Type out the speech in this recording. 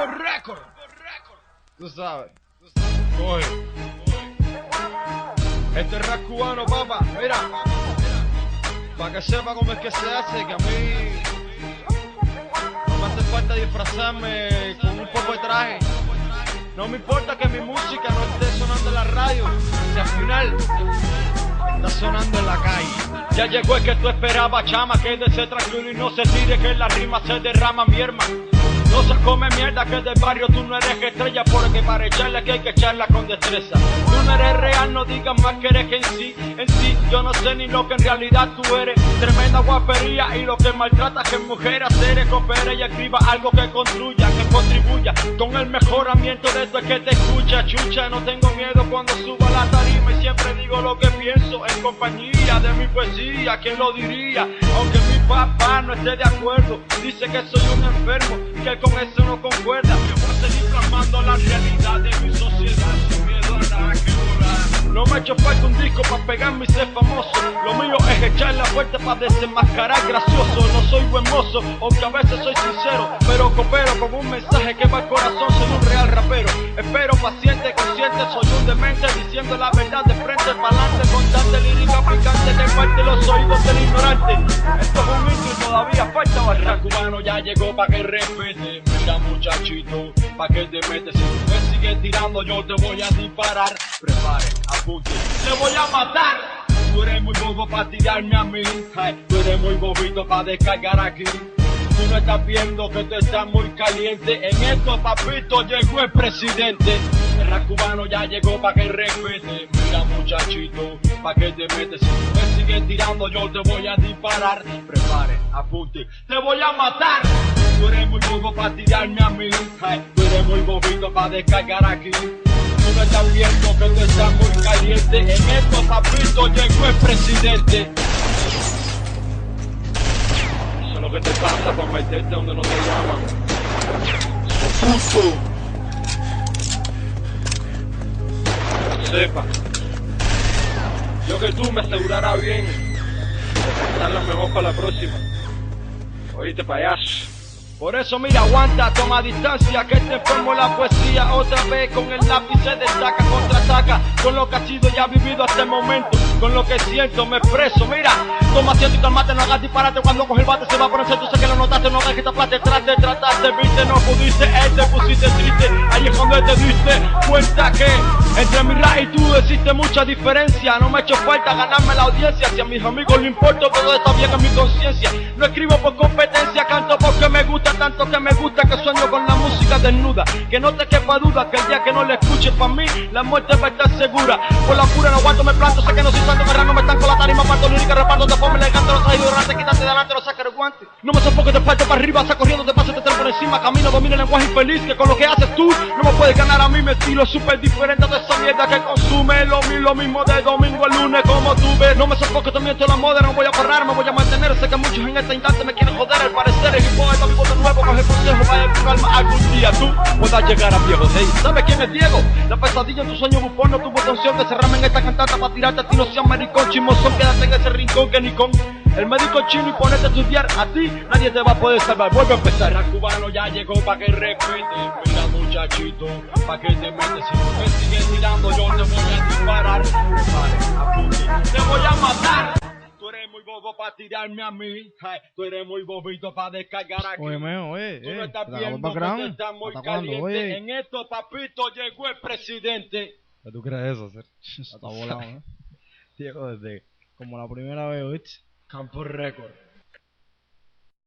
Campo Record. Tú sabes. Coge. Este es rap cubano, papá. Mira. Para que sepa cómo es que se hace, que a mí no me hace falta disfrazarme con un poco de traje. No me importa que mi música no esté sonando en la radio, si al final está sonando en la calle. Ya llegó el que tú esperabas, chama, quédese tranquilo y no se tire que la rima se derrama, mi hermano. No se come mierda que del barrio tú no eres estrella, porque para echarla que hay que echarla con destreza. Tú no eres real, no digas más que eres que en sí yo no sé ni lo que en realidad tú eres. Tremenda guapería y lo que maltrata que mujer hacer coopere y escriba algo que construya, que contribuya con el mejoramiento de esto es que te escucha, chucha. No tengo miedo cuando subo a la tarima y siempre digo lo que pienso en compañía de mi poesía. ¿Quién lo diría? Aunque mi papá no esté de acuerdo, dice que soy un enfermo y que con eso no concuerda. Yo voy a seguir plasmando la realidad de mi sociedad sin miedo a nada que volar. No me ha hecho falta un disco para pegarme y ser famoso. Lo mío es echar la fuerte para desenmascarar gracioso. No soy buen mozo, aunque a veces soy sincero, pero coopero con un mensaje que va al corazón. Soy un real rapero, espero paciente, consciente. Soy un demente diciendo la verdad de frente pa'lante. Constante lírica picante que parte los oídos del ignorante. Esto es un intro y todavía falta bastante. El cubano ya llegó pa' que respete. Mira muchachito, pa' que te metes. Si tú me sigues tirando yo te voy a disparar. Prepare, apunte, te voy a matar. Tú eres muy bobo pa' tirarme a mí. Ay, tú eres muy bobito pa' descargar aquí. Tú no estás viendo que tú estás muy caliente. En esto, papito, llegó el presidente. El rap cubano ya llegó pa' que respete. Mira muchachito, pa' que te metes. Si tú me sigues tirando yo te voy a disparar. Prepare, apunte, te voy a matar. Tú eres muy bobo pa' tirarme a mí. Ay, tú eres muy bobito pa' descargar aquí. Tú no estás viendo que tú estás muy caliente. En esto, papito, llegó el presidente. Eso es lo que te pasa por meterte donde no te llaman. Puso. Sepa, yo que tú me asegurará bien de estar lo mejor para la próxima. Oíste, payaso. Por eso mira, aguanta, toma distancia, que te enfermo la poesía. Otra vez con el lápiz se destaca, contraataca con lo que ha sido ya vivido hasta el momento. Con lo que siento me expreso, mira, toma asiento y calmate, no hagas disparate. Cuando coge el bate se va a poner tú sé que lo notaste. No hagas que te aplaste, trataste, viste, no pudiste, te pusiste triste. Ahí es cuando te diste cuenta que entre mi rap y tú existe mucha diferencia. No me ha hecho falta ganarme la audiencia. Si a mis amigos le importa, todo está bien en mi conciencia. No escribo por competencia, canto porque me gusta. Tanto que me gusta que sueño con la música desnuda. Que no te quepa duda que el día que no la escuches pa' mí la muerte va a estar segura. Por la pura no aguanto, me planto, sé que no soy santo, que no me están con la tarima, parto lírica, reparto, te pongo, le canto, los traídos durante, quítate delante, no saques el guante. No me sofoco, te parto para arriba, está corriendo, te paso, te por encima, camino, domino el lenguaje infeliz, que con lo que haces tú no me puedes ganar a mí, mi estilo es súper diferente de esa mierda que consume. Lo mismo de domingo a lunes, como tú ves. No me sofoco, te miento la moda, no voy a parar, me voy a mantener. Sé que muchos en este instante me quieren joder, al parecer es poeta vivo de nuevo, coge consejo, vaya a tu calma, algún día tú puedas llegar a viejo. Hey, ¿sabes quién es Diego? La pesadilla en tu sueño bufón no tuvo tensión que cerrarme en esta cantata para tirarte a ti, no seas maricón, chismosón, quédate en ese rincón que ni con el médico chino y ponerte a estudiar a ti, nadie te va a poder salvar. Vuelve a empezar. El cubano ya llegó pa' que respete. Mira muchachito, pa' que te metes. Si tú me sigues tirando yo te voy a disparar. Prepare, apunte, te voy a matar. Tú eres muy bobo pa' tirarme a mí. Ay, tú eres muy bobito pa' descargar aquí. Oye, meo, oye, tú no estás te viendo que tú estás muy caliente. Oye. En esto, papito, llegó el presidente. ¿Tú crees eso, ser? Está volado, ¿eh? Diego, desde como la primera vez, ¿oíste? Campo Record.